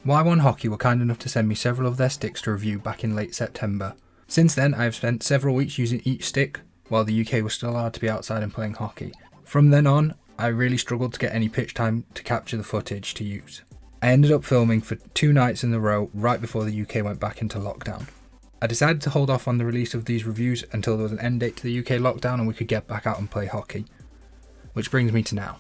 Y1 Hockey were kind enough to send me several of their sticks to review back in late September. Since then, I have spent several weeks using each stick, while the UK was still allowed to be outside and playing hockey. From then on, I really struggled to get any pitch time to capture the footage to use. I ended up filming for 2 nights in a row right before the UK went back into lockdown. I decided to hold off on the release of these reviews until there was an end date to the UK lockdown and we could get back out and play hockey. Which brings me to now.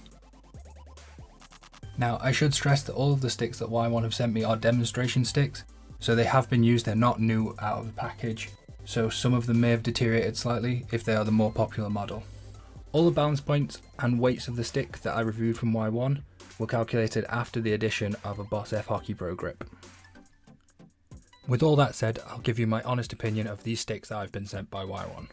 Now, I should stress that all of the sticks that Y1 have sent me are demonstration sticks, so they have been used, they're not new out of the package, so some of them may have deteriorated slightly if they are the more popular model. All the balance points and weights of the stick that I reviewed from Y1 were calculated after the addition of a Boss F Hockey Pro grip. With all that said, I'll give you my honest opinion of these sticks that I've been sent by Y1.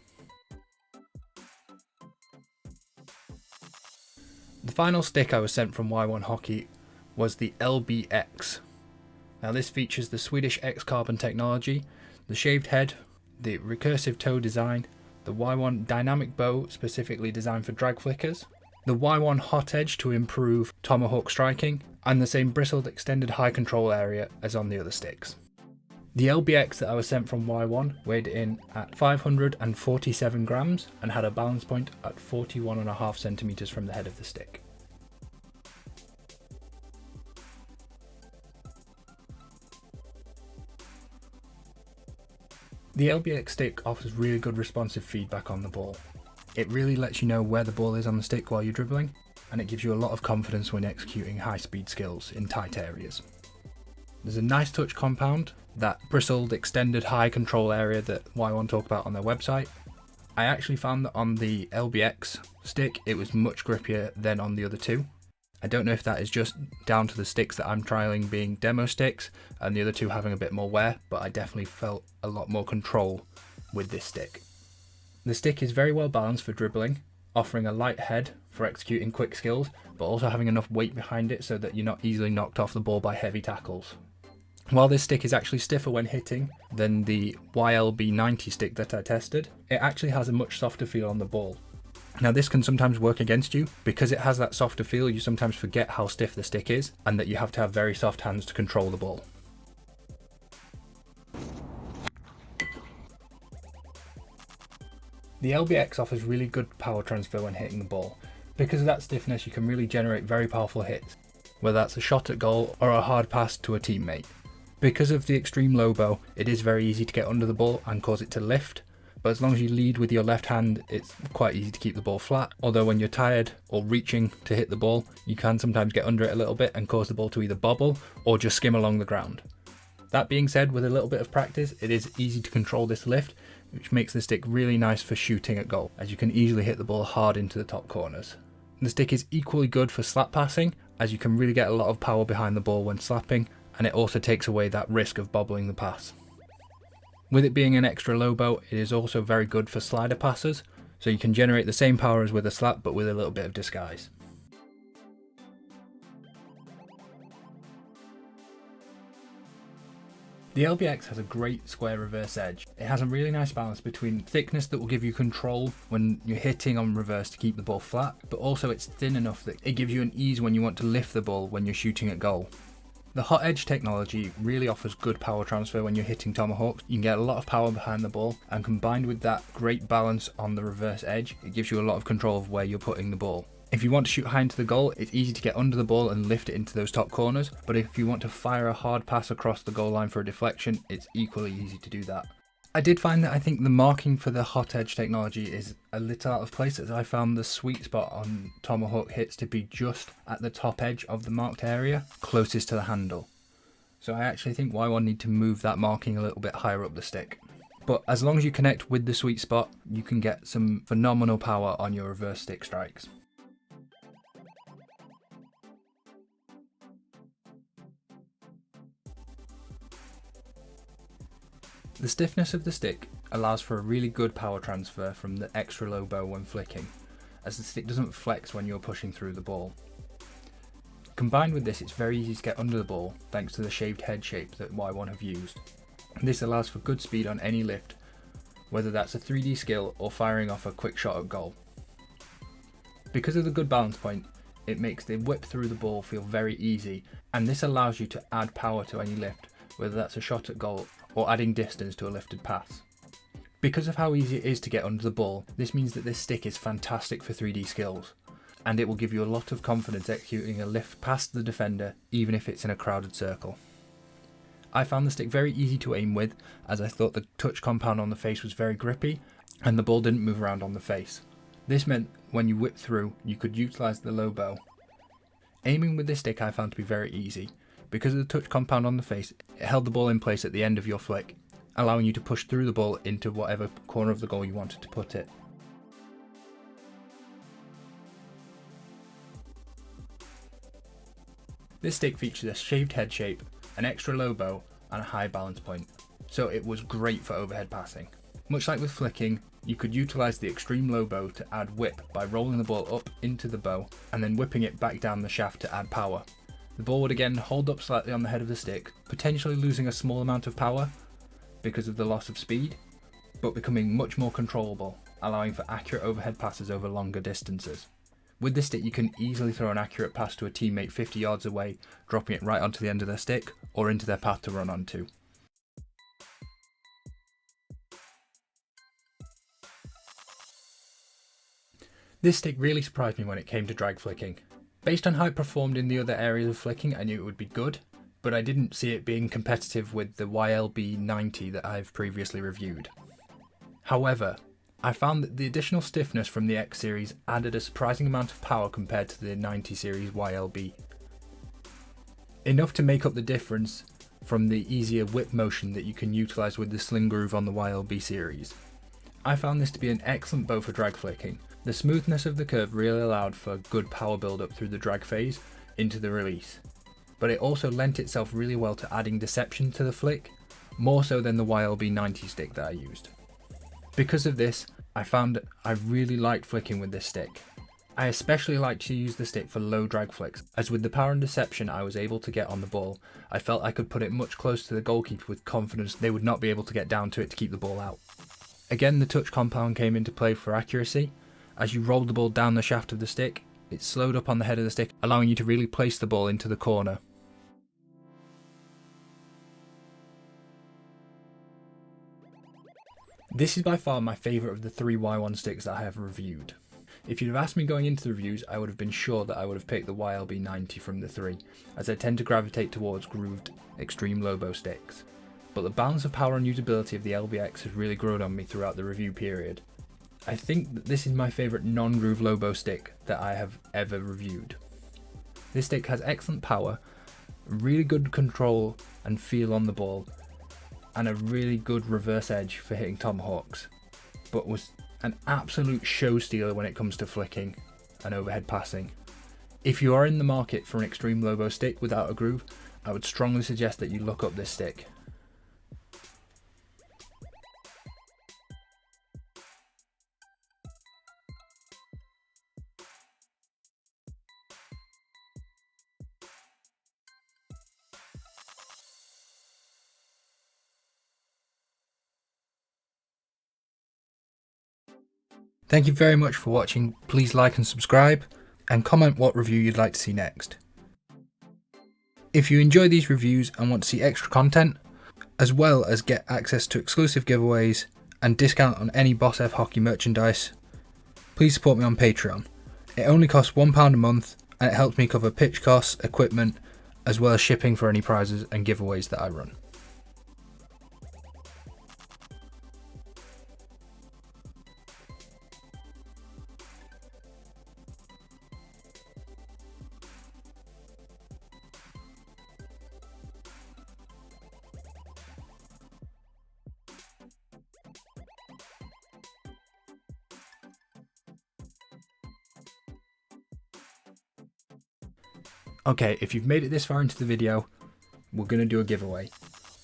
The final stick I was sent from Y1 Hockey was the LBX. Now this features the Swedish X carbon technology, the shaved head, the recursive toe design, the Y1 dynamic bow specifically designed for drag flickers, the Y1 hot edge to improve tomahawk striking, and the same bristled extended high control area as on the other sticks. The LBX that I was sent from Y1 weighed in at 547 grams and had a balance point at 41.5 centimeters from the head of the stick. The LBX stick offers really good responsive feedback on the ball. It really lets you know where the ball is on the stick while you're dribbling, and it gives you a lot of confidence when executing high speed skills in tight areas. There's a nice touch compound, that bristled extended high control area that Y1 talk about on their website. I actually found that on the LBX stick it was much grippier than on the other two. I don't know if that is just down to the sticks that I'm trialing being demo sticks and the other two having a bit more wear, but I definitely felt a lot more control with this stick. The stick is very well balanced for dribbling, offering a light head for executing quick skills, but also having enough weight behind it so that you're not easily knocked off the ball by heavy tackles. While this stick is actually stiffer when hitting than the YLB90 stick that I tested, it actually has a much softer feel on the ball. Now this can sometimes work against you. Because it has that softer feel, you sometimes forget how stiff the stick is and that you have to have very soft hands to control the ball. The LBX offers really good power transfer when hitting the ball. Because of that stiffness, you can really generate very powerful hits, whether that's a shot at goal or a hard pass to a teammate. Because of the extreme low bow, it is very easy to get under the ball and cause it to lift, but as long as you lead with your left hand, it's quite easy to keep the ball flat, although when you're tired or reaching to hit the ball, you can sometimes get under it a little bit and cause the ball to either bobble or just skim along the ground. That being said, with a little bit of practice, it is easy to control this lift, which makes the stick really nice for shooting at goal, as you can easily hit the ball hard into the top corners. The stick is equally good for slap passing, as you can really get a lot of power behind the ball when slapping, and it also takes away that risk of bobbling the pass. With it being an extra low bow, it is also very good for slider passes, so you can generate the same power as with a slap but with a little bit of disguise. The LBX has a great square reverse edge. It has a really nice balance between thickness that will give you control when you're hitting on reverse to keep the ball flat, but also it's thin enough that it gives you an ease when you want to lift the ball when you're shooting at goal. The hot edge technology really offers good power transfer when you're hitting tomahawks. You can get a lot of power behind the ball, and combined with that great balance on the reverse edge, it gives you a lot of control of where you're putting the ball. If you want to shoot high into the goal, it's easy to get under the ball and lift it into those top corners, but if you want to fire a hard pass across the goal line for a deflection, it's equally easy to do that. I did find that I think the marking for the hot edge technology is a little out of place, as I found the sweet spot on tomahawk hits to be just at the top edge of the marked area, closest to the handle. So I actually think Y1 need to move that marking a little bit higher up the stick. But as long as you connect with the sweet spot, you can get some phenomenal power on your reverse stick strikes. The stiffness of the stick allows for a really good power transfer from the extra low bow when flicking, as the stick doesn't flex when you're pushing through the ball. Combined with this, it's very easy to get under the ball thanks to the shaved head shape that Y1 have used. This allows for good speed on any lift, whether that's a 3D skill or firing off a quick shot at goal. Because of the good balance point, it makes the whip through the ball feel very easy, and this allows you to add power to any lift, whether that's a shot at goal or adding distance to a lifted pass. Because of how easy it is to get under the ball, this means that this stick is fantastic for 3D skills, and it will give you a lot of confidence executing a lift past the defender even if it's in a crowded circle. I found the stick very easy to aim with, as I thought the touch compound on the face was very grippy and the ball didn't move around on the face. This meant when you whipped through, you could utilise the low bow. Aiming with this stick I found to be very easy. Because of the touch compound on the face, it held the ball in place at the end of your flick, allowing you to push through the ball into whatever corner of the goal you wanted to put it. This stick features a shaved head shape, an extra low bow and a high balance point, so it was great for overhead passing. Much like with flicking, you could utilise the extreme low bow to add whip by rolling the ball up into the bow and then whipping it back down the shaft to add power. The ball would again hold up slightly on the head of the stick, potentially losing a small amount of power because of the loss of speed, but becoming much more controllable, allowing for accurate overhead passes over longer distances. With this stick you can easily throw an accurate pass to a teammate 50 yards away, dropping it right onto the end of their stick or into their path to run onto. This stick really surprised me when it came to drag flicking. Based on how it performed in the other areas of flicking, I knew it would be good, but I didn't see it being competitive with the YLB90 that I've previously reviewed. However, I found that the additional stiffness from the X series added a surprising amount of power compared to the 90 series YLB. Enough to make up the difference from the easier whip motion that you can utilise with the sling groove on the YLB series. I found this to be an excellent bow for drag flicking. The smoothness of the curve really allowed for good power build up through the drag phase into the release, but it also lent itself really well to adding deception to the flick, more so than the YLB90 stick that I used. Because of this, I found I really liked flicking with this stick. I especially like to use the stick for low drag flicks, as with the power and deception I was able to get on the ball, I felt I could put it much closer to the goalkeeper with confidence they would not be able to get down to it to keep the ball out. Again, the touch compound came into play for accuracy. As you rolled the ball down the shaft of the stick, it slowed up on the head of the stick, allowing you to really place the ball into the corner. This is by far my favourite of the 3 Y1 sticks that I have reviewed. If you'd have asked me going into the reviews, I would have been sure that I would have picked the YLB90 from the 3, as I tend to gravitate towards grooved, extreme low bow sticks. But the balance of power and usability of the LBX has really grown on me throughout the review period. I think that this is my favourite non-groove low bow stick that I have ever reviewed. This stick has excellent power, really good control and feel on the ball, and a really good reverse edge for hitting tomahawks, but was an absolute show stealer when it comes to flicking and overhead passing. If you are in the market for an extreme low bow stick without a groove, I would strongly suggest that you look up this stick. Thank you very much for watching. Please like and subscribe, and comment what review you'd like to see next. If you enjoy these reviews and want to see extra content, as well as get access to exclusive giveaways and discount on any Boss F Hockey merchandise, please support me on Patreon. It only costs £1 a month, and it helps me cover pitch costs, equipment, as well as shipping for any prizes and giveaways that I run. Okay, if you've made it this far into the video, we're going to do a giveaway.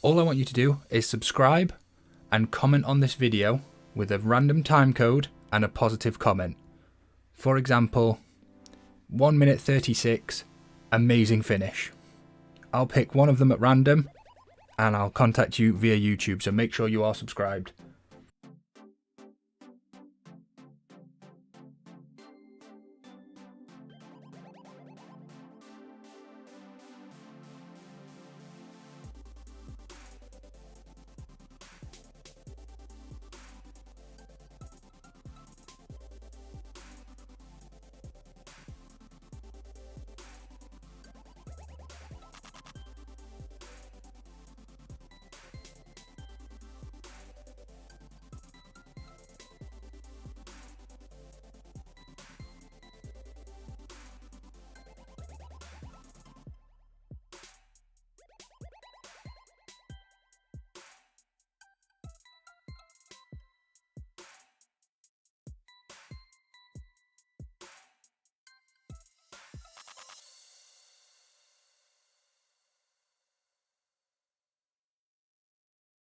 All I want you to do is subscribe and comment on this video with a random time code and a positive comment. For example, 1 minute 36, amazing finish. I'll pick one of them at random and I'll contact you via YouTube, so make sure you are subscribed.